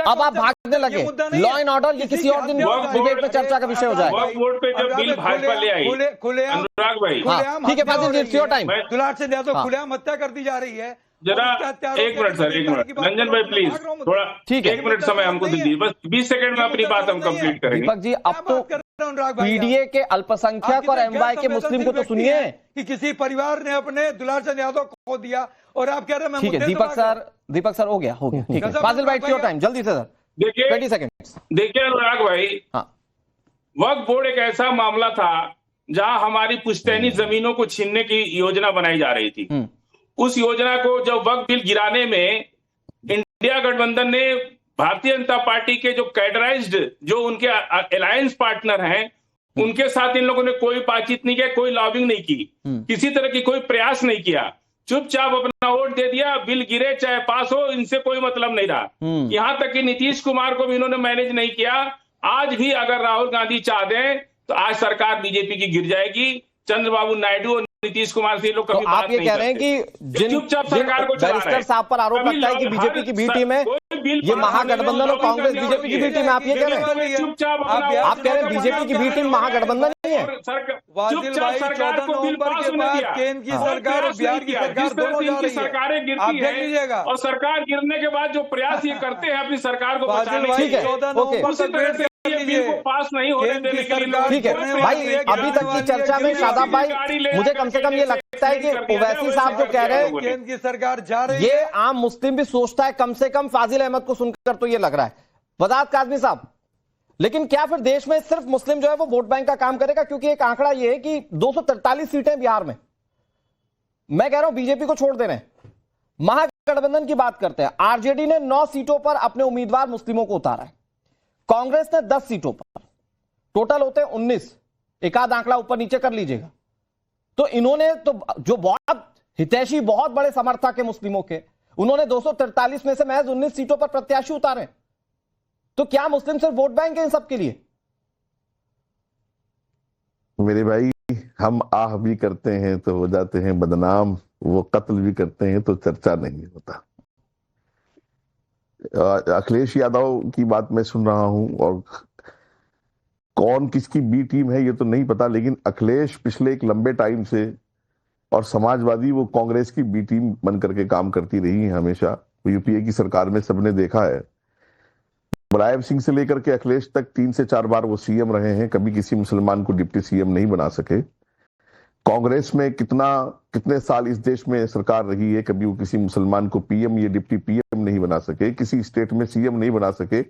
अब आप भागने लगे। लॉ एंड ऑर्डर ये किसी और दिन डिबेट में चर्चा का विषय हो जाए। वक्फ बोर्ड पे जब बिल भाजपा ले आई, अनुराग भाई, ठीक है फाजिल जी, इट्स योर टाइम। दुलार से ज्यादा खुलेआम हत्या कर दी जा रही है। जरा एक मिनट सर, एक मिनट रंजन भाई प्लीज, थोड़ा ठीक है, 1 मिनट समय हमको दीजिए, बस 20 सेकंड में अपनी बात हम कंप्लीट करेंगे। दीपक जी, अब तो पीडीए के अल्पसंख्यक और एमवाई के मुस्लिम को तो सुनिए कि किसी परिवार ने अपने दुलार चंद यादव को खो दिया और आप कह रहे हैं ठीक है दीपक सर हो गया ठीक है फाजिल भाई, इट्स योर टाइम, जल्दी से सर, देखिए 20 सेकंड। देखिए अनुराग भाई, वक्फ बोर्ड एक ऐसा मामला था जहां हमारी पुश्तैनी जमीनों को छीनने की योजना बनाई जा रही थी। उस योजना को जब वक्फ बिल गिराने में इंडिया गठबंधन ने भारतीय जनता पार्टी के जो कैडराइज्ड, जो उनके अलायंस पार्टनर हैं, उनके साथ इन लोगों ने कोई बातचीत नहीं किया, कोई लॉबिंग नहीं की, किसी तरह की कोई प्रयास नहीं किया, चुपचाप अपना वोट दे दिया। बिल गिरे चाहे पास हो, इनसे कोई मतलब नहीं रहा। यहां तक कि नीतीश कुमार को भी इन्होंने मैनेज नहीं किया। आज भी अगर राहुल गांधी चाह दें तो आज सरकार बीजेपी की गिर जाएगी। चंद्रबाबू नायडू और नीतीश कुमार से लोग कभी तो आप ये कह रहे हैं कि चुपचाप सरकार को बैरिस्टर साहब पर आरोप लगता है कि बीजेपी की बी टीम है, ये महागठबंधन और कांग्रेस बीजेपी की बी टीम है, आप ये कह रहे हैं? चुपचाप आप कह रहे हैं बीजेपी की बी टीम महागठबंधन नहीं है? चुपचाप सरकार को बिल पास होने दिया। केंद्र की सरकार और बिहार की सरकार दोनों जा रही है, सरकारें गिरती है और सरकार गिरने के बाद जो प्रयास ये करते हैं अपनी सरकार को बचाने के लिए, उसी तरह से बिल को पास नहीं होने देने के लिए। ठीक है भाई, अभी तक की चर्चा में शादाब भाई, मुझे कम से कम ये लगता है कि ओवैसी साहब जो कह रहे हैं केंद्र की सरकार जा रही है, ये आम मुस्लिम भी सोचता है, कम से कम फाजिल अहमद को सुनकर तो ये लग रहा है। वजाहत काज़मी साहब, लेकिन क्या फिर देश में सिर्फ मुस्लिम जो है वो वोट बैंक का काम करेगा? क्योंकि एक आंकड़ा ये है कि 243 सीटें बिहार में, मैं कह रहा हूं बीजेपी को छोड़ दे रहे हैं। महागठबंधन की बात करते हैं, आरजेडी ने 9 सीटों पर अपने उम्मीदवार मुस्लिमों को उतारा है, कांग्रेस ने 10 सीटों पर, टोटल होते हैं 19, एक आध आंकड़ा ऊपर नीचे कर लीजिएगा। तो इन्होंने तो जो बहुत हितैषी, बहुत बड़े समर्थक है मुस्लिमों के, उन्होंने 243 में से महज 19 सीटों पर प्रत्याशी उतारे। तो क्या मुस्लिम सिर्फ वोट बैंक है इन सबके लिए? मेरे भाई, हम आह भी करते हैं तो हो जाते हैं बदनाम, वो कत्ल भी करते हैं तो चर्चा नहीं होता। अखिलेश यादव की बात मैं सुन रहा हूं, और कौन किसकी बी टीम है ये तो नहीं पता, लेकिन अखिलेश पिछले एक लंबे टाइम से, और समाजवादी वो कांग्रेस की बी टीम बन करके काम करती रही है हमेशा। यूपीए की सरकार में सबने देखा है, मुलायम सिंह से लेकर के अखिलेश तक 3 से 4 बार वो सीएम रहे हैं, कभी किसी मुसलमान को डिप्टी सीएम नहीं बना सके। कांग्रेस में कितने साल इस देश में सरकार रही है, कभी वो किसी मुसलमान को पीएम या डिप्टी पीएम नहीं बना सके, किसी स्टेट में सीएम नहीं बना सके।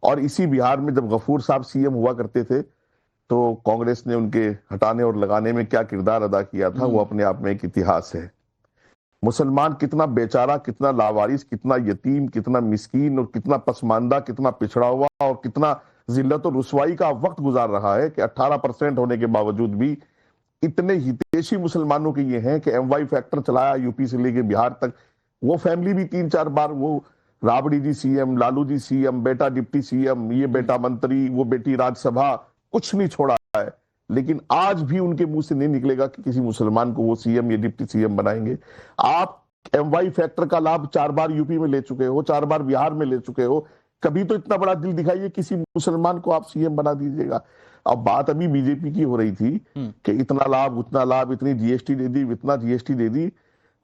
और इसी बिहार में जब गफूर साहब सीएम हुआ करते थे तो कांग्रेस ने उनके हटाने और लगाने में क्या किरदार अदा किया था, वो अपने आप में एक इतिहास है। मुसलमान कितना बेचारा, कितना लावारिस, कितना यतीम, कितना मिस्कीन और कितना पसमानदा, कितना पिछड़ा हुआ और कितना जिल्लत और रुसवाई का वक्त गुजार रहा है कि 18% होने के बावजूद भी इतने हितैषी मुसलमानों के ये हैं कि एमवाई फैक्टर चलाया यूपी से लेके बिहार तक। वो फैमिली भी 3-4 बार, वो राबड़ी जी सीएम, लालू जी सीएम, बेटा डिप्टी सीएम, ये बेटा मंत्री, वो बेटी राज्यसभा, कुछ नहीं छोड़ा है। लेकिन आज भी उनके मुंह से नहीं निकलेगा कि किसी मुसलमान को वो सीएम या डिप्टी सीएम बनाएंगे। आप एमवाई फैक्टर का लाभ 4 बार यूपी में ले चुके हो, 4 बार बिहार में ले चुके हो, कभी तो इतना बड़ा दिल दिखाइए किसी मुसलमान को आप सीएम बना दीजिएगा। अब बात अभी बीजेपी की हो रही थी कि इतना लाभ, उतना लाभ, इतनी जीएसटी दे दी, इतना जीएसटी दे दी।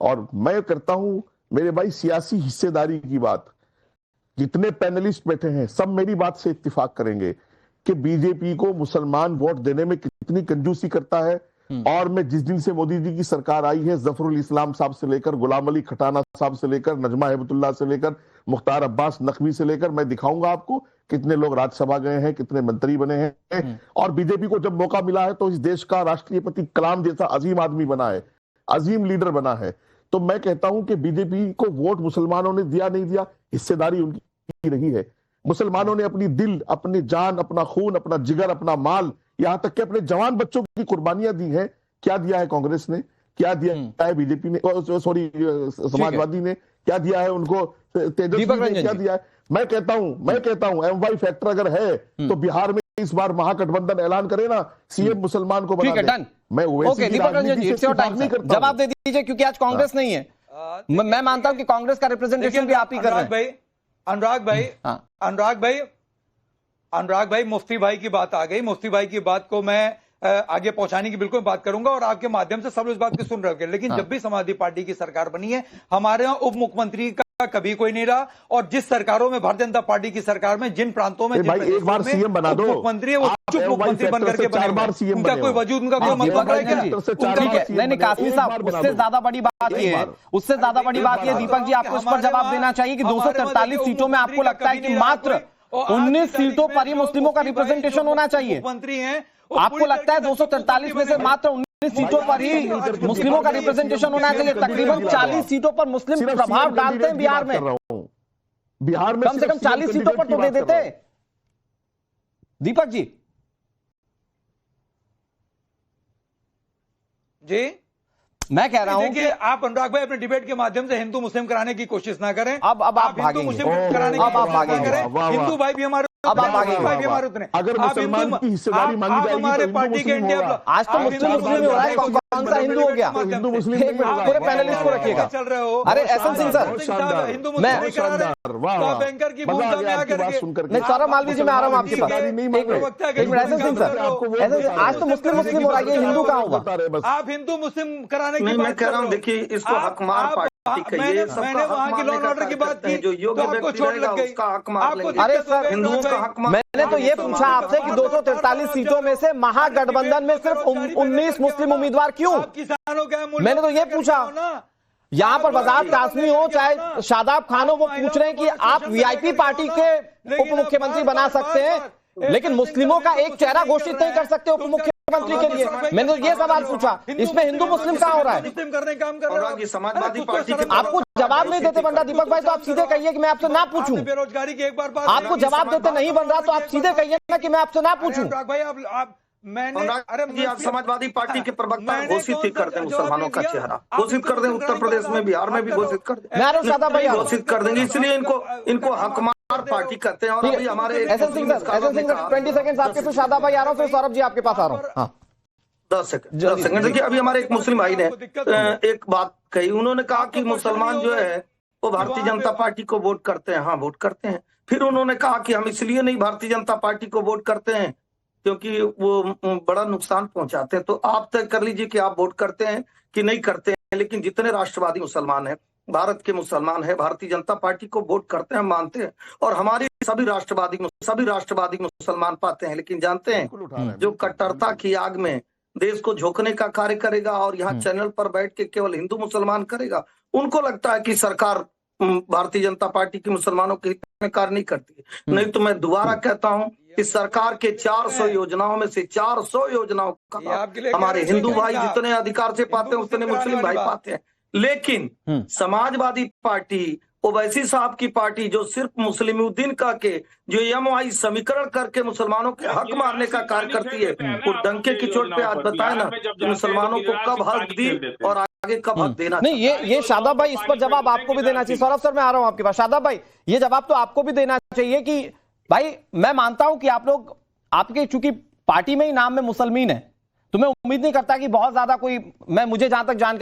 और मैं करता हूं मेरे भाई सियासी हिस्सेदारी की बात, जितने पैनलिस्ट बैठे हैं सब मेरी बात से इत्तेफाक करेंगे कि बीजेपी को मुसलमान वोट देने में कितनी कंजूसी करता है। और मैं जिस दिन से मोदी जी की सरकार आई है, जफरुल इस्लाम साहब से लेकर, गुलाम अली खटाना साहब से लेकर, नजमा हेबतुल्लाह से लेकर, मुख्तार अब्बास नकवी से लेकर, मैं दिखाऊंगा आपको कितने लोग राज्यसभा गए हैं, कितने मंत्री बने हैं। और बीजेपी को जब मौका मिला है तो इस देश का राष्ट्रपति कलाम जैसा अजीम आदमी बना है, अजीम लीडर बना है। तो मैं कहता हूं कि बीजेपी को वोट मुसलमानों ने दिया नहीं दिया, हिस्सेदारी उनकी रही है। मुसलमानों ने अपनी दिल, अपनी जान, अपना खून, अपना जिगर, अपना माल, यहां तक कि अपने जवान बच्चों की कुर्बानियां दी हैं। क्या दिया है कांग्रेस ने, क्या दिया है बीजेपी ने, सॉरी समाजवादी ने, क्या दिया है उनको, तेजस्वी ने क्या दिया है? मैं कहता हूं एमवाई फैक्टर अगर है तो बिहार में इस बार महागठबंधन ऐलान करे ना, सीएम मुसलमान को बना दे। मैं जवाब दे दीजिए, क्योंकि आज कांग्रेस नहीं है। मैं मानता हूं कि कांग्रेस का रिप्रेजेंटेशन भी आप ही कर रहे हैं। अनुराग भाई मुफ्ती भाई की बात आ गई। मुफ्ती भाई की बात को मैं आगे पहुंचाने की बिल्कुल बात करूंगा और आपके माध्यम से सब लोग इस बात को सुन रहे होंगे। लेकिन जब भी समाजवादी पार्टी की सरकार बनी है, हमारे यहाँ उप मुख्यमंत्री का कभी कोई नहीं रहा, और जिस सरकारों में भारतीय जनता पार्टी की सरकार में जिन प्रांतों में भाई एक बार सीएम बना दो, मुख्यमंत्री है वो चुप मुख्यमंत्री बन करके बने, उनका कोई वजूद, उनका कोई मतलब है क्या? नहीं कासमी साहब, उससे ज्यादा बड़ी बात ये है, उससे ज्यादा बड़ी बात ये दीपक जी आपको इस पर जवाब देना चाहिए कि 243 सीटों में आपको लगता है कि मात्र 19 सीटों पर ही मुस्लिमों का रिप्रेजेंटेशन होना चाहिए। मंत्री हैं, आपको लगता है 243 में से मात्र 19 सीटों पर ही मुस्लिमों का रिप्रेजेंटेशन होना चाहिए? तकरीबन 40 सीटों पर मुस्लिम प्रभाव डालते हैं बिहार में। बिहार में कम से कम 40 सीटों पर तो दे देते दीपक जी। जी मैं कह रहा हूं कि आप अनुराग भाई अपने डिबेट के माध्यम से हिंदू मुस्लिम कराने की कोशिश ना करें। अब आप हिंदू मुस्लिम कराने की कोशिश ना करें। हिंदू भाई भी हमारे, अब आप आगे भाई भी हमारे उतने। अगर मुसलमान की हिस्सेदारी मांगी जाएगी हमारे तो पार्टी के इंडिया, आज तो मुस्लिम ही हो रहा है, कौन सा हिंदू हो गया? हिंदू मुस्लिम पूरे पैनलिस्ट को रखिएगा। चल रहे हो। अरे एसएन सिंह सर, हिंदू मुस्लिम करा रहे हैं, बैंकर की भूमिका में आकर के। नहीं सौरभ मालवीय जी, मैं आ रहा हूं आपके पास। एक मिनट एसएन सिंह सर, आज तो मुस्लिम मुस्लिम हो रहा है, ये हिंदू कहां होगा? आप हिंदू मुस्लिम कराने की मैं कह रहा हूं, देखिए इसको हकमार पार्टी मैंने वहां की लॉ एंड ऑर्डर की बात की, जो योग्य आपको व्यक्ति चोट रहेगा लग गई। उसका हक मार लेंगे। अरे सर, हिंदुओं का हक मार। मैंने तो ये पूछा आपसे कि 243 सीटों में से महागठबंधन में सिर्फ 19 मुस्लिम उम्मीदवार क्यों? किसानों का मैंने तो ये पूछा। यहां पर बजाज कासमी हो चाहे शादाब खान हो, वो पूछ रहे हैं कि आप वीआईपी पार्टी के उप मुख्यमंत्री बना सकते हैं, लेकिन मुस्लिमों का एक चेहरा घोषित नहीं कर सकते उप मुख्यमंत्री के लिए। मैंने तो ये सवाल पूछा, इसमें हिंदू मुस्लिम कहां हो रहा है? मुस्लिम करने काम कर रहा है समाजवादी पार्टी के आपको जवाब नहीं देते बन रहा दीपक भाई, तो आप सीधे कहिए कि मैं आपसे ना पूछूं। बेरोजगारी की एक बार बात आपको जवाब देते नहीं बन रहा तो आप सीधे कहिए ना कि मैं आपसे ना पूछूं। भाई आप मैंने आप समाजवादी पार्टी के प्रवक्ता घोषित ही कर दें मुसलमानों का चेहरा, घोषित कर दें, उत्तर प्रदेश में बिहार में भी घोषित कर दें। मैं शादाब भाई घोषित कर देंगे, इसलिए इनको हकमार पार्टी कहते हैं। और अभी हमारे एसएन सिंह सर 20 सेकंड आपके, फिर शादाब भाई आ रहा हूं, फिर सौरभ जी आपके पास आ रहा हूं। हाँ 10 सेकंड देखिए, अभी हमारे एक मुस्लिम भाई ने एक बात कही, उन्होंने कहा कि मुसलमान जो है वो भारतीय जनता पार्टी को वोट करते हैं। हाँ, वोट करते हैं। फिर उन्होंने कहा कि हम इसलिए नहीं भारतीय जनता पार्टी को वोट करते हैं क्योंकि वो बड़ा नुकसान पहुंचाते हैं। तो आप तय कर लीजिए कि आप वोट करते हैं कि नहीं करते हैं। लेकिन जितने राष्ट्रवादी मुसलमान हैं, भारत के मुसलमान हैं, भारतीय जनता पार्टी को वोट करते हैं, मानते हैं। और हमारी सभी राष्ट्रवादी मुसलमान पाते हैं। लेकिन जानते हैं, जो कट्टरता की आग में देश को झोंकने का कार्य करेगा और यहाँ चैनल पर बैठ के केवल हिंदू मुसलमान करेगा, उनको लगता है कि सरकार भारतीय जनता पार्टी की मुसलमानों के हित में कार्य नहीं करती है। नहीं तो मैं दोबारा कहता हूं कि सरकार के 400 योजनाओं में से 400 योजनाओं का हमारे हिंदू भाई जितने अधिकार से पाते हैं उतने मुस्लिम भाई पाते हैं। लेकिन समाजवादी पार्टी, ओवैसी साहब की पार्टी, जो सिर्फ मुस्लिमुद्दीन का के जो एमवाई समीकरण करके मुसलमानों के हक मारने का कार्य करती है, वो डंके की चोट पे आज बताए ना कि मुसलमानों को कब हक दी और आगे कब हक देना। नहीं, ये शादाब भाई, इस पर जवाब आपको भी देना चाहिए। सौरभ सर, मैं आ रहा हूं आपके पास। शादाब भाई, ये जवाब तो आपको भी देना चाहिए कि भाई, मैं मानता हूं कि आप लोग, आपके चूंकि पार्टी में ही नाम में मुसलमान है, तो मैं उम्मीद नहीं करता कि बहुत ज्यादा कोई, मुझे जहां तक जानकारी